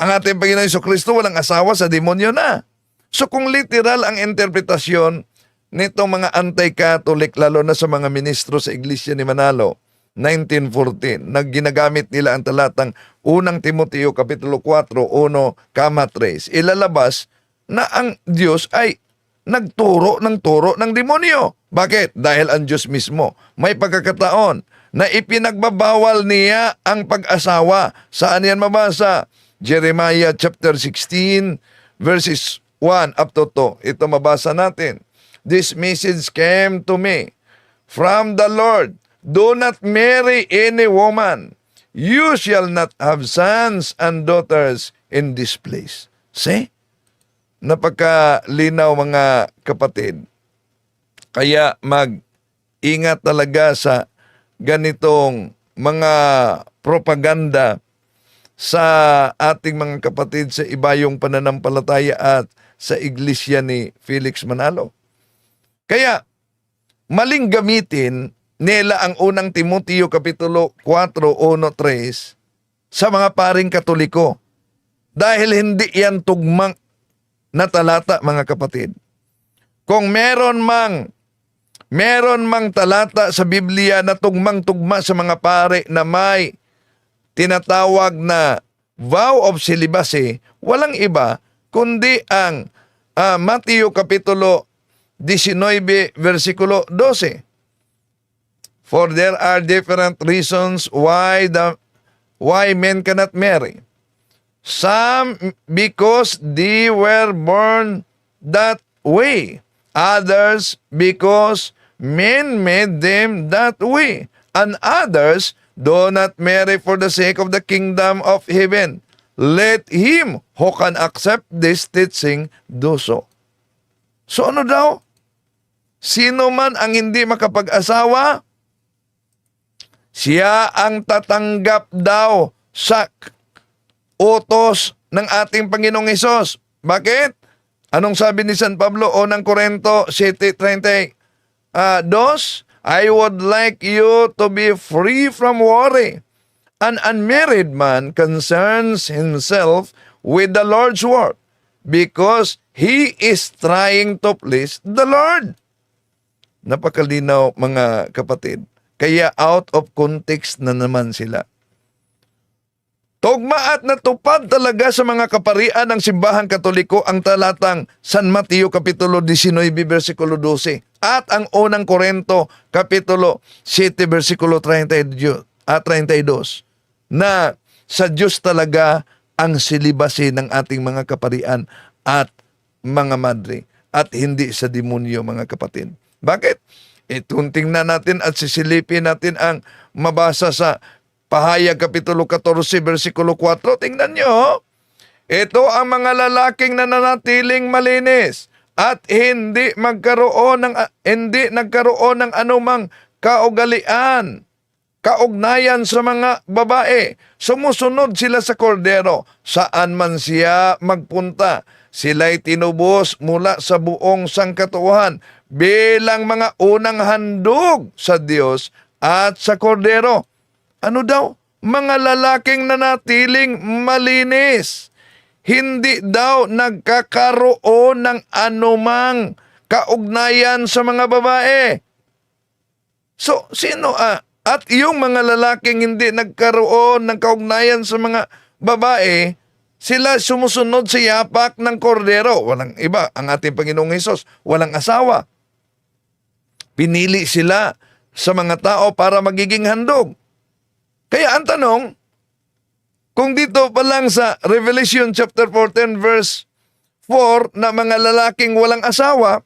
Ang ating Panginoon Jesucristo, walang asawa, sa demonyo na. So kung literal ang interpretasyon nitong mga anti-Catholic, lalo na sa mga ministro sa Iglesia ni Manalo, 1914, na ginagamit nila ang talatang unang Timoteo Kapitulo 4, 1-3, ilalabas na ang Diyos ay nagturo ng demonyo. Bakit? Dahil ang Diyos mismo may pagkakataon na ipinagbabawal niya ang pag-asawa. Saan yan mabasa? Jeremiah chapter 16 verses 1-2. Ito mabasa natin. This message came to me from the Lord. Do not marry any woman. You shall not have sons and daughters in this place. See? Napakalinaw, mga kapatid. Kaya mag-ingat talaga sa ganitong mga propaganda sa ating mga kapatid sa ibayong pananampalataya at sa iglesia ni Felix Manalo. Kaya, maling gamitin nila ang unang Timoteo Kapitulo 4:1-3 sa mga paring Katoliko. Dahil hindi yan tugmang na talata, mga kapatid. Kung meron mang talata sa Biblia na tugmang-tugma sa mga pare na may tinatawag na vow of celibacy, walang iba kundi ang Mateo Kapitulo 19, versikulo 12. For there are different reasons why men cannot marry. Some because they were born that way. Others because men made them that way. And others do not marry for the sake of the kingdom of heaven. Let him who can accept this teaching do so. So ano daw? Sino man ang hindi makapag-asawa, siya ang tatanggap daw sa utos ng ating Panginoong Hesus. Bakit? Anong sabi ni San Pablo o ng Corinto 7:32? I would like you to be free from worry. An unmarried man concerns himself with the Lord's work because he is trying to please the Lord. Napakalinaw, mga kapatid. Kaya out of context na naman sila. Tugma at natupad talaga sa mga kaparian ng Simbahang Katoliko ang talatang San Mateo Kapitulo 19, versikulo 12 at ang unang Korinto Kapitulo 7, versikulo 32 na sa Diyos talaga ang silibasi ng ating mga kaparian at mga madre at hindi sa demonyo, mga kapatid. Bakit? Itong tingnan natin at sisilipin natin ang mabasa sa Pahayag Kapitulo 14, versikulo 4. Tingnan nyo, ito ang mga lalaking nananatiling malinis at hindi nagkaroon ng anumang kaugnayan sa mga babae. Sumusunod sila sa kordero, saan man siya magpunta. Sila'y tinubos mula sa buong sangkatuhan bilang mga unang handog sa Diyos at sa kordero. Ano daw? Mga lalaking nanatiling malinis. Hindi daw nagkakaroon ng anumang kaugnayan sa mga babae. So, sino At yung mga lalaking hindi nagkaroon ng kaugnayan sa mga babae, sila sumusunod sa yapak ng kordero. Walang iba. Ang ating Panginoong Hesus, walang asawa. Pinili sila sa mga tao para magiging handog. Kaya ang tanong, kung dito pa lang sa Revelation chapter 14 verse 4 na mga lalaking walang asawa,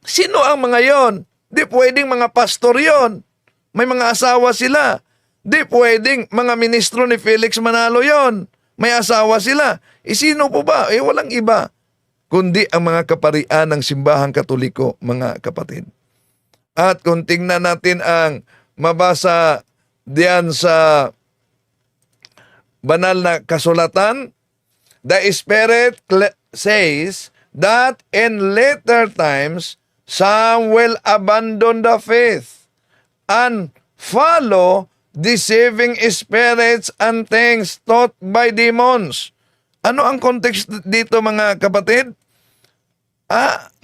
sino ang mga yon? Di pwedeng mga pastor yon. May mga asawa sila. Di pwedeng mga ministro ni Felix Manalo yon. May asawa sila. Sino po ba? Walang iba. Kundi ang mga kaparian ng Simbahang Katoliko, mga kapatid. At kung tingnan natin ang mabasa diyan sa banal na kasulatan, the Spirit says that in later times, some will abandon the faith and follow deceiving spirits and things taught by demons. Ano ang context dito, mga kapatid?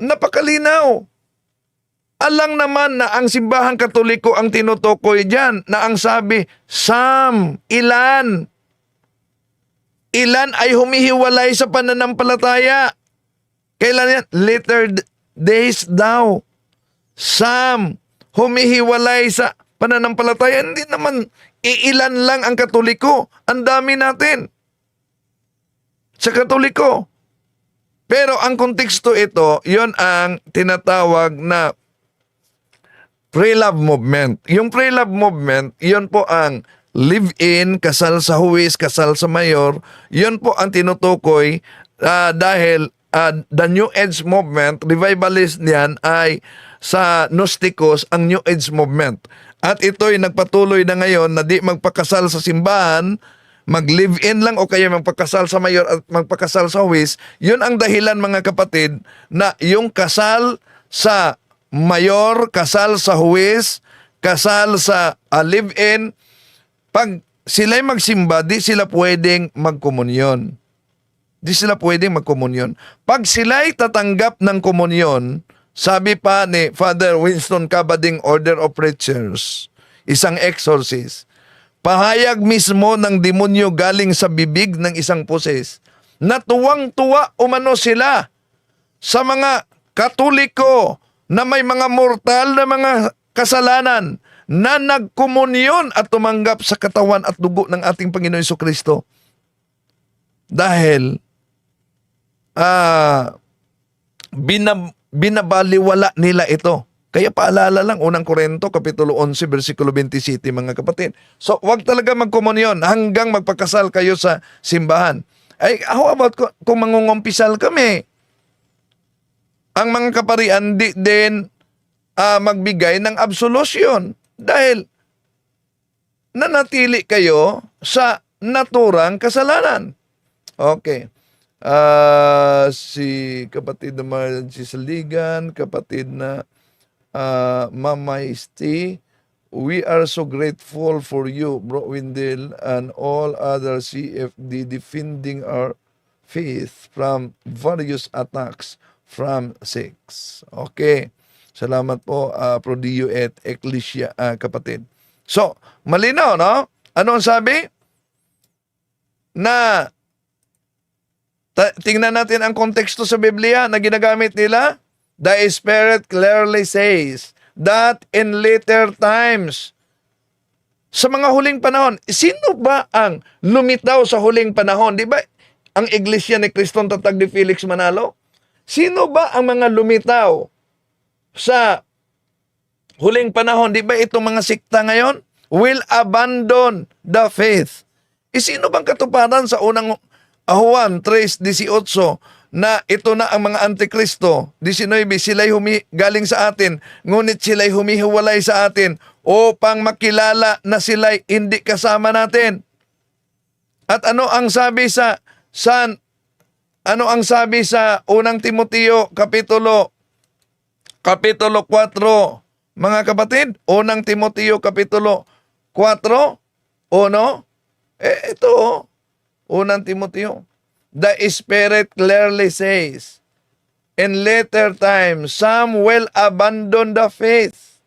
Napakalinaw. Alang naman na ang Simbahang Katoliko ang tinutukoy dyan, na ang sabi, some, ilan ay humihiwalay sa pananampalataya. Kailan yan? Later days daw. Some, humihiwalay sa pananampalataya. Hindi naman iilan lang ang Katoliko. Ang dami natin sa Katoliko. Pero ang konteksto ito, yon ang tinatawag na pre-love movement. Yung pre-love movement, yon po ang live-in, kasal sa huwis, kasal sa mayor. Yon po ang tinutukoy dahil the New Age movement, revivalist niyan ay sa Gnosticos ang New Age movement. At ito'y nagpatuloy na ngayon na di magpakasal sa simbahan, mag-live-in lang o kaya magpakasal sa mayor at magpakasal sa huwis. Yun ang dahilan, mga kapatid, na yung kasal sa mayor, kasal sa huwes, kasal sa live-in, pag sila'y magsimba, di sila pwedeng magkomunyon. Di sila pwedeng magkomunyon. Pag sila'y tatanggap ng komunyon, sabi pa ni Father Winston Cabading Order of Preachers, isang exorcist, pahayag mismo ng demonyo galing sa bibig ng isang poses na tuwang-tuwa umano sila sa mga Katoliko na may mga mortal na mga kasalanan na nagkomunyon at tumanggap sa katawan at dugo ng ating Panginoon Jesucristo. Dahil binabaliwala nila ito. Kaya paalala lang, unang Korinto, Kapitulo 11, versikulo 27, mga kapatid. So, wag talaga magkomunyon hanggang magpakasal kayo sa simbahan. Ay, how about kung mangungumpisal kami? Ang mga kaparian di din magbigay ng absolusyon dahil nanatili kayo sa naturang kasalanan. Okay. Si kapatid na Margie Saligan, kapatid na Mama Isti, we are so grateful for you, Bro Windel, and all other CFD defending our faith from various attacks from sects. Okay. Salamat po, Prodio et Ecclesia, kapatid. So, malinaw, no? Ano ang sabi? Na tingnan natin ang konteksto sa Biblia na ginagamit nila. The Spirit clearly says that in later times, sa mga huling panahon, sino ba ang lumitaw sa huling panahon? Di ba ang Iglesia ni Kristong Tatag ni Felix Manalo? Sino ba ang mga lumitaw sa huling panahon? Di ba itong mga sikta ngayon will abandon the faith? Sino bang katuparan sa unang Juan 3:18 na ito na ang mga antikristo? 19, sila'y galing sa atin, ngunit sila'y humihiwalay sa atin upang makilala na sila'y hindi kasama natin. At ano ang sabi sa unang Timoteo kapitulo 4, mga kapatid? Unang Timoteo kapitulo 4, ito, unang Timoteo. The Spirit clearly says, in later times, some will abandon the faith.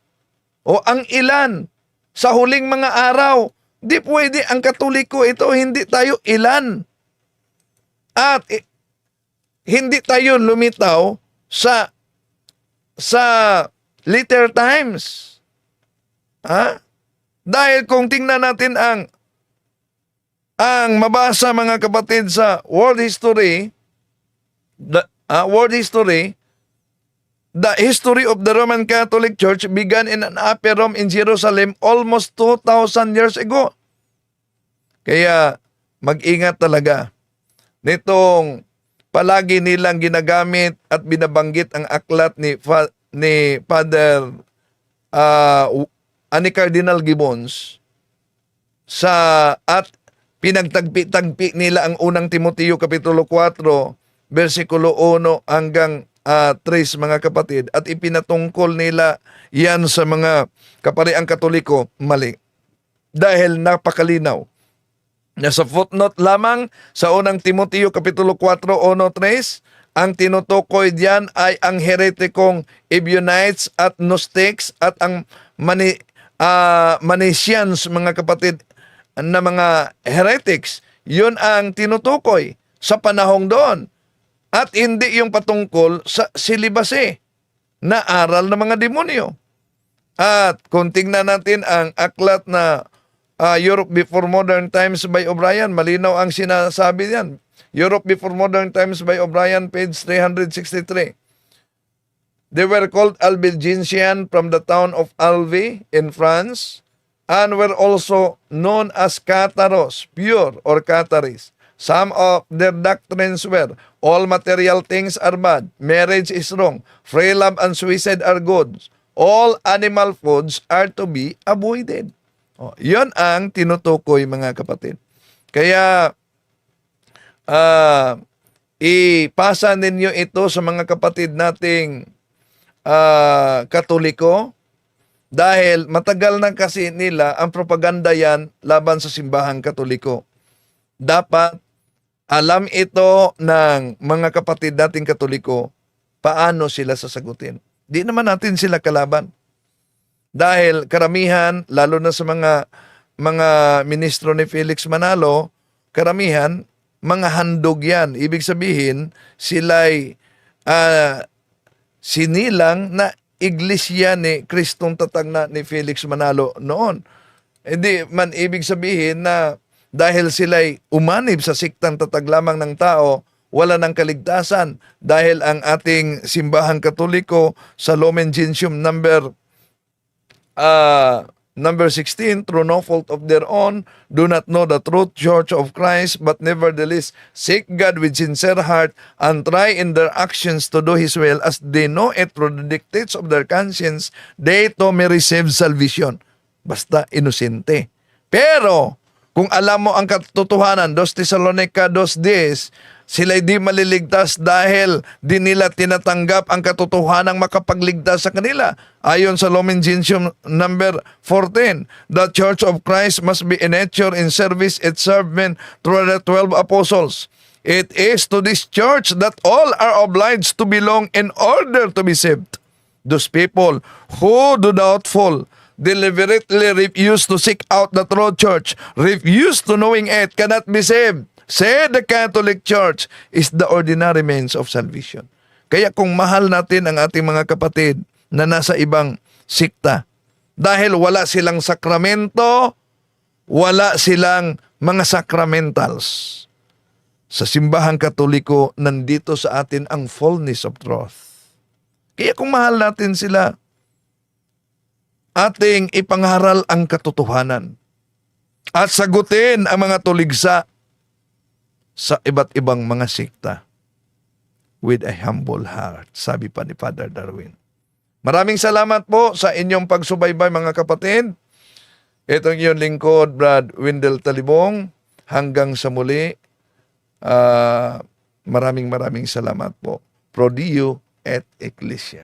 O ang ilan, sa huling mga araw, di pwede ang Katoliko ito, hindi tayo ilan. At hindi tayo lumitaw sa later times. Dahil kung tingnan natin ang mabasa, mga kapatid, sa world history, the history of the Roman Catholic Church began in an upper Rome in Jerusalem almost 2,000 years ago. Kaya mag-ingat talaga nitong palagi nilang ginagamit at binabanggit ang aklat ni Father ani Cardinal Gibbons at pinagtagpi-tagpi nila ang unang Timoteo kapitulo 4 versikulo 1 hanggang 3, mga kapatid, at ipinatungkol nila yan sa mga kapariang Katoliko. Mali. Dahil napakalinaw na sa footnote lamang sa unang Timoteo kapitulo 4 1-3, ang tinutukoy diyan ay ang heretikong Ebionites at Gnostics at ang Manichaeans, mga kapatid, na mga heretics. Yun ang tinutukoy sa panahong doon. At hindi yung patungkol sa silibase na aral ng mga demonyo. At kung tingnan natin ang aklat na Europe Before Modern Times by O'Brien, malinaw ang sinasabi niyan. Europe Before Modern Times by O'Brien, page 363. They were called Albigensian from the town of Albi in France, and were also known as Catharos, pure or Catharis. Some of their doctrines were, all material things are bad, marriage is wrong, free love and suicide are good, all animal foods are to be avoided. Yon ang tinutukoy, mga kapatid. Kaya, ipasa ninyo ito sa mga kapatid nating Katoliko dahil matagal na kasi nila ang propaganda yan laban sa simbahang Katoliko. Dapat alam ito ng mga kapatid nating Katoliko paano sila sasagutin. Di naman natin sila kalaban. Dahil karamihan, lalo na sa mga ministro ni Felix Manalo, karamihan, mga handog yan. Ibig sabihin, sila'y sinilang na iglesia ni Kristong tatag na ni Felix Manalo noon. Hindi man ibig sabihin na dahil sila'y umanib sa siktang tatag lamang ng tao, wala ng kaligtasan. Dahil ang ating simbahang Katoliko sa Lumen Gentium number 16, through no fault of their own, do not know the truth, Church of Christ, but nevertheless seek God with sincere heart and try in their actions to do His will as they know it through the dictates of their conscience, they too may receive salvation. Basta inosente. Pero, kung alam mo ang katotohanan, 2 Thessalonica 2:10, sila'y di maliligtas dahil di nila tinatanggap ang katotohanang makapagligtas sa kanila. Ayon sa Lumen Gentium number 14, the Church of Christ must be in nature, in service, its servant through the 12 apostles. It is to this church that all are obliged to belong in order to be saved. Those people who do doubtful, deliberately refuse to seek out the true church, refuse to knowing it, cannot be saved. Say the Catholic Church is the ordinary means of salvation. Kaya kung mahal natin ang ating mga kapatid na nasa ibang sikta, dahil wala silang sakramento, wala silang mga sacramentals. Sa simbahang Katoliko, nandito sa atin ang fullness of truth. Kaya kung mahal natin sila, ating ipangharal ang katotohanan at sagutin ang mga tuligsa sa iba't ibang mga sikta with a humble heart, sabi pa ni Father Darwin. Maraming salamat po sa inyong pagsubaybay mga kapatid. Ito ang iyong lingkod, Brad Wendell Talibong. Hanggang sa muli, maraming salamat po. Pro Dio et Ecclesia.